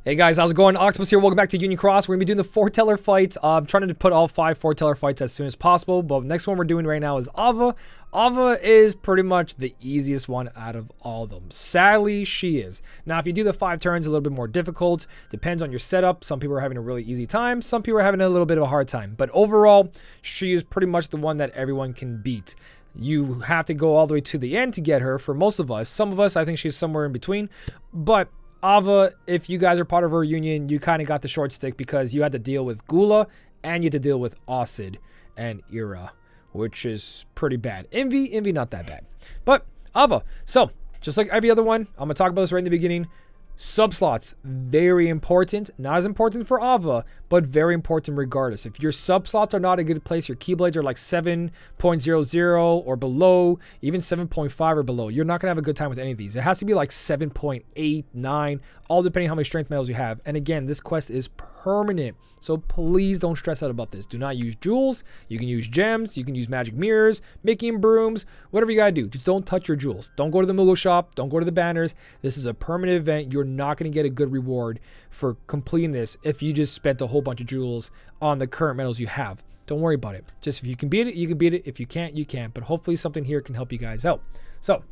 Hey guys, how's it going? Octopus here. Welcome back to Union Cross. We're going to be doing the foreteller fights. I'm trying to put all 5 foreteller fights as soon as possible, but next one we're doing right now is Ava. Ava is pretty much the easiest one out of all of them. Sadly, she is. Now, if you do the 5 turns, a little bit more difficult. Depends on your setup. Some people are having a really easy time. Some people are having a little bit of a hard time. But overall, she is pretty much the one that everyone can beat. You have to go all the way to the end to get her for most of us. Some of us, I think she's somewhere in between. But Ava, if you guys are part of her union, you kind of got the short stick because you had to deal with Gula and you had to deal with Autie and Ira, which is pretty bad. Envy, not that bad. But Ava, so just like every other one, I'm going to talk about this right in the beginning. Subslots, very important. Not as important for Ava, but very important regardless. If your subslots are not a good place, your Keyblades are like 7.00 or below, even 7.5 or below, you're not going to have a good time with any of these. It has to be like 7.8, 9, all depending on how many strength medals you have. And again, this quest is permanent, so please don't stress out about this. Do not use jewels. You can use gems, you can use magic mirrors, making brooms, whatever you gotta do. Just don't touch your jewels. Don't go to the Moogle shop, don't go to the banners. This is a permanent event. You're not going to get a good reward for completing this if you just spent a whole bunch of jewels on the current medals you have. Don't worry about it. Just if you can beat it, you can beat it. If you can't, you can't. But hopefully something here can help you guys out. So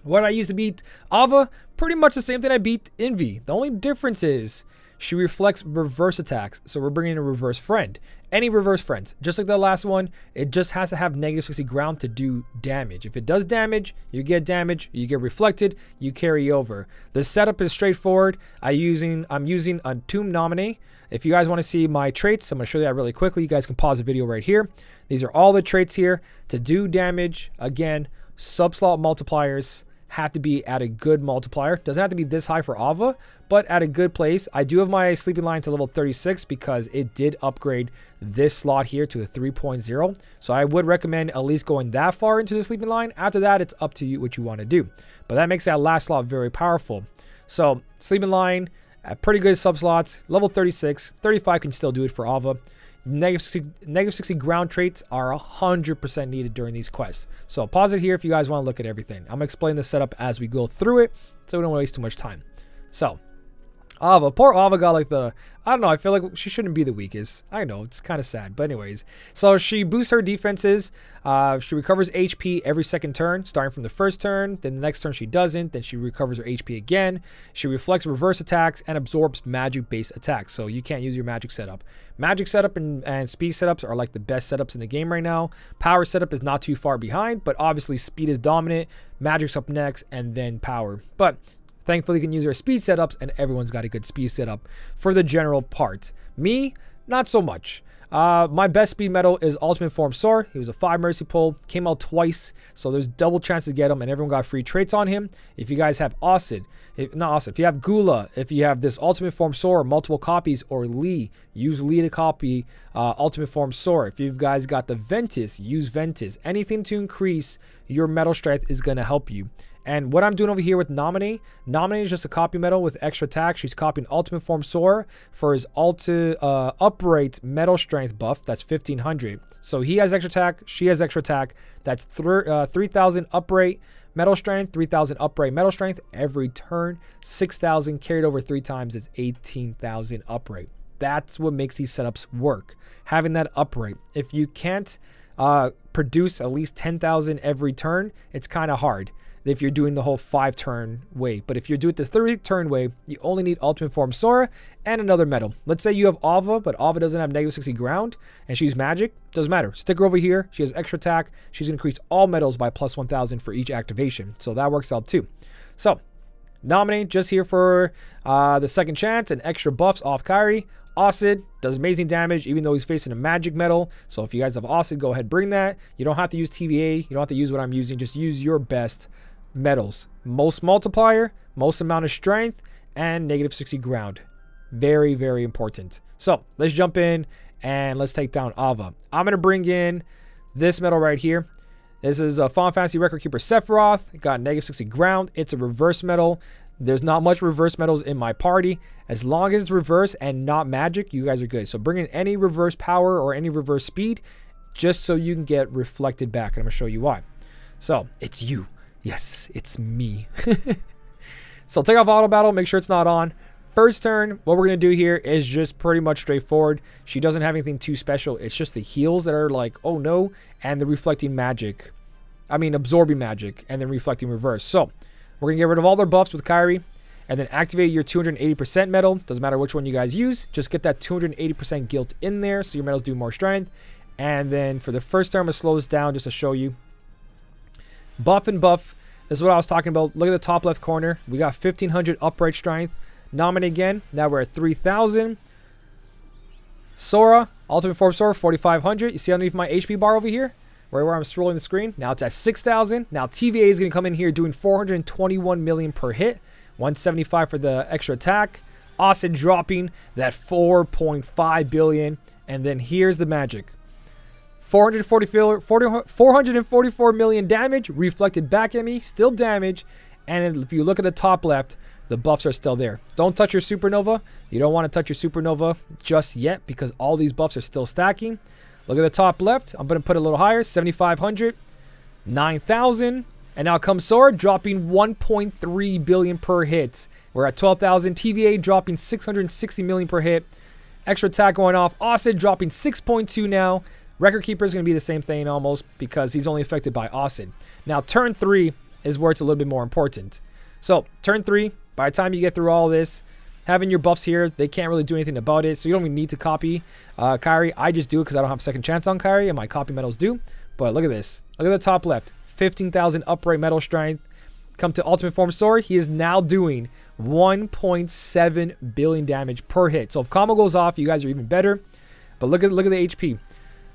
what I used to beat Ava, pretty much the same thing I beat Envy. The only difference is she reflects reverse attacks, so we're bringing in a reverse friend. Any reverse friends, just like the last one, it just has to have negative 60 ground to do damage. If it does damage, you get reflected, you carry over. The setup is straightforward. I'm using a Tomb Nominee. If you guys want to see my traits, I'm going to show you that really quickly. You guys can pause the video right here. These are all the traits here to do damage. Again, subslot multipliers have to be at a good multiplier. Doesn't have to be this high for Ava, but at a good place. I do have my sleeping line to level 36 because it did upgrade this slot here to a 3.0. So I would recommend at least going that far into the sleeping line. After that, it's up to you what you want to do. But that makes that last slot very powerful. So sleeping line, at pretty good subslots, level 36, 35 can still do it for Ava. Negative 60 ground traits are 100% needed during these quests. So pause it here if you guys want to look at everything. I'm going to explain the setup as we go through it so we don't waste too much time. So Ava, poor Ava got like I don't know, I feel like she shouldn't be the weakest. I know, it's kind of sad, but anyways. So she boosts her defenses. She recovers HP every second turn, starting from the first turn. Then the next turn she doesn't. Then she recovers her HP again. She reflects reverse attacks and absorbs magic-based attacks. So you can't use your magic setup. Magic setup and speed setups are like the best setups in the game right now. Power setup is not too far behind, but obviously speed is dominant. Magic's up next, and then power. But thankfully, you can use our speed setups, and everyone's got a good speed setup for the general part. Me, not so much. My best speed medal is Ultimate Form Soar. He was a 5 mercy pull, came out twice, so there's double chance to get him, and everyone got free traits on him. If you guys have Autie, if you have Gula, if you have this Ultimate Form Soar, multiple copies, or Lee, use Lee to copy Ultimate Form Soar. If you guys got the Ventus, use Ventus. Anything to increase your medal strength is going to help you. And what I'm doing over here with Nominee is just a copy medal with extra attack. She's copying Ultimate Form Soar for his upright medal strength buff. That's 1500. So he has extra attack. She has extra attack. That's 3000 upright medal strength, 3000 upright medal strength every turn. 6000 carried over 3 times is 18,000 upright. That's what makes these setups work. Having that upright. If you can't produce at least 10,000 every turn, it's kind of hard if you're doing the whole 5-turn way. But if you do it the 3-turn way, you only need Ultimate Form Sora and another medal. Let's say you have Ava, but Ava doesn't have negative 60 ground and she's magic. Doesn't matter. Stick her over here. She has extra attack. She's going to increase all medals by plus 1000 for each activation. So that works out too. So Nominate just here for the second chance and extra buffs off Kyrie. Autie does amazing damage even though he's facing a magic medal. So if you guys have Autie, go ahead, bring that. You don't have to use TVA. You don't have to use what I'm using. Just use your best medals. Most multiplier, most amount of strength, and negative 60 ground. Very, very important. So let's jump in and let's take down Ava. I'm going to bring in this medal right here. This is a Final Fantasy Record Keeper Sephiroth. It got negative 60 ground. It's a reverse medal. There's not much reverse medals in my party. As long as it's reverse and not magic, you guys are good. So bring in any reverse power or any reverse speed just so you can get reflected back. And I'm going to show you why. So it's you. Yes, it's me. So take off auto battle. Make sure it's not on. first turn, what we're going to do here is just pretty much straightforward. She doesn't have anything too special. It's just the heals that are like, oh no, and the reflecting magic. I mean, absorbing magic and then reflecting reverse. So we're going to get rid of all their buffs with Kyrie and then activate your 280% medal. Doesn't matter which one you guys use. Just get that 280% guilt in there so your medals do more strength. And then for the first turn, I'm going to slow this down just to show you. Buff and buff. This is what I was talking about. Look at the top left corner. We got 1500 upright strength. Nominate again. Now we're at 3000. Sora, Ultimate Form Sora, 4500. You see underneath my HP bar over here? Right where I'm scrolling the screen. Now it's at 6000. Now TVA is going to come in here doing 421 million per hit. 175 for the extra attack. Autie dropping that 4.5 billion. And then here's the magic. 444 million damage reflected back at me, still damage. And if you look at the top left, the buffs are still there. Don't touch your supernova. You don't want to touch your supernova just yet because all these buffs are still stacking. Look at the top left. I'm going to put it a little higher, 7,500, 9,000. And now comes Sora dropping 1.3 billion per hit. We're at 12,000. TVA dropping 660 million per hit. Extra attack going off. Autie dropping 6.2 now. Record Keeper is going to be the same thing almost because he's only affected by Autie. Now turn 3 is where it's a little bit more important. So turn 3, by the time you get through all this, having your buffs here, they can't really do anything about it. So you don't even need to copy Kyrie. I just do it because I don't have second chance on Kyrie and my copy medals do. But look at this. Look at the top left. 15,000 upright medal strength. Come to Ultimate Form Sora. He is now doing 1.7 billion damage per hit. So if combo goes off, you guys are even better. But look at the HP.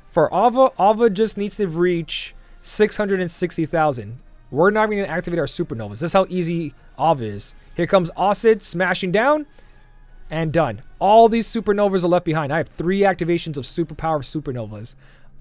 For Ava just needs to reach 660,000. We're not even going to activate our supernovas. This is how easy Ava is. Here comes Autie smashing down and done. All these supernovas are left behind. I have 3 activations of superpower supernovas.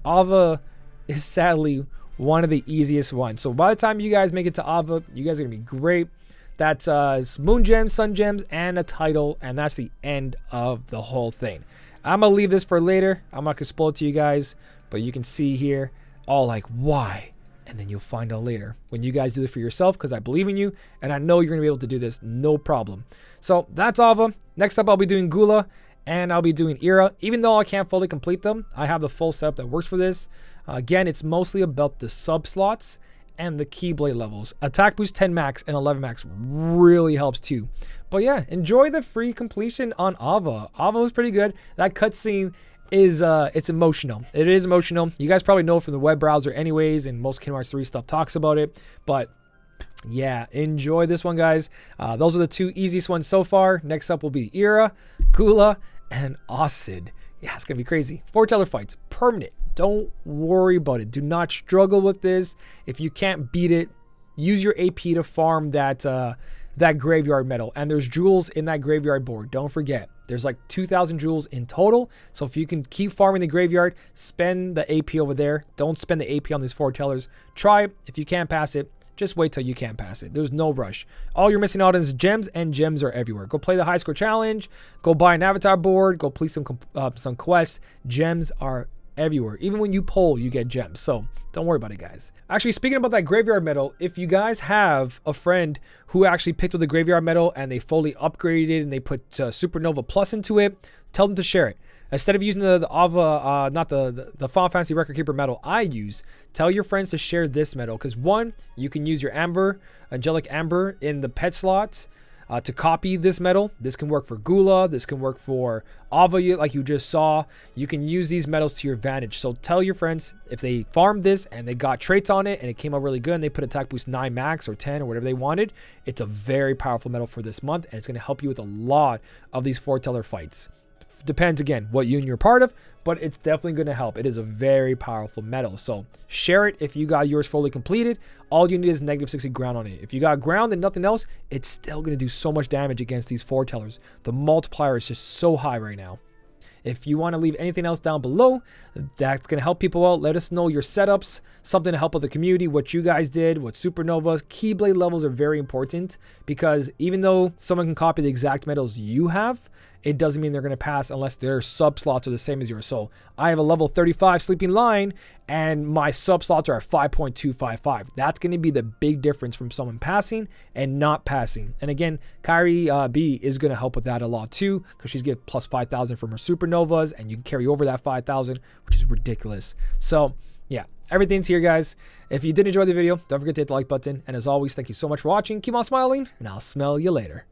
Ava is sadly one of the easiest ones. So by the time you guys make it to Ava, you guys are going to be great. That's Moon Gems, Sun Gems, and a title. And that's the end of the whole thing. I'm going to leave this for later. I'm not going to spoil it to you guys. But you can see here, all like, why? And then you'll find out later when you guys do it for yourself because I believe in you. And I know you're going to be able to do this, no problem. So that's Ava. Next up, I'll be doing Gula. And I'll be doing Era. Even though I can't fully complete them, I have the full setup that works for this. Again, it's mostly about the sub slots and the Keyblade levels. Attack boost 10 max and 11 max really helps too. But yeah, enjoy the free completion on Ava. Ava was pretty good. That cutscene is it's emotional. It is emotional. You guys probably know it from the web browser anyways, and most Kingdom Hearts 3 stuff talks about it. But yeah, enjoy this one, guys. Those are the 2 easiest ones so far. Next up will be Era, Gula, and Autie. Yeah, it's gonna be crazy. Foreteller fights, permanent. Don't worry about it. Do not struggle with this. If you can't beat it, use your AP to farm that graveyard medal. And there's jewels in that graveyard board. Don't forget. There's like 2,000 jewels in total. So if you can keep farming the graveyard, spend the AP over there. Don't spend the AP on these foretellers. Try it. If you can't pass it, just wait till you can't pass it. There's no rush. All you're missing out on is gems, and gems are everywhere. Go play the high score challenge. Go buy an avatar board. Go play some quests. Gems are everywhere. Even when you pull, you get gems. So don't worry about it, guys. Actually, speaking about that graveyard medal, if you guys have a friend who actually picked up the graveyard medal and they fully upgraded and they put Supernova Plus into it, tell them to share it. Instead of using the Ava, not the Final Fantasy Record Keeper medal I use, tell your friends to share this medal. Because one, you can use your Amber, Angelic Amber in the pet slots to copy this medal. This can work for Gula. This can work for Ava, like you just saw. You can use these medals to your advantage. So tell your friends if they farmed this and they got traits on it and it came out really good and they put attack boost 9 max or 10 or whatever they wanted, it's a very powerful medal for this month and it's going to help you with a lot of these foreteller fights. Depends again what union you're part of, but it's definitely going to help. It is a very powerful medal. So share it if you got yours fully completed. All you need is negative 60 ground on it. If you got ground and nothing else, it's still going to do so much damage against these foretellers. The multiplier is just so high right now. If you want to leave anything else down below that's going to help people out, let us know your setups, something to help with the community, what you guys did, what supernovas. Keyblade levels are very important because even though someone can copy the exact medals you have, it doesn't mean they're going to pass unless their sub slots are the same as yours. So I have a level 35 Sleeping Lion and my sub slots are at 5.255. That's going to be the big difference from someone passing and not passing. And again, Kyrie B is going to help with that a lot too, because she's getting plus 5,000 from her supernovas, and you can carry over that 5,000, which is ridiculous. So yeah, everything's here, guys. If you did enjoy the video, don't forget to hit the like button. And as always, thank you so much for watching. Keep on smiling, and I'll smell you later.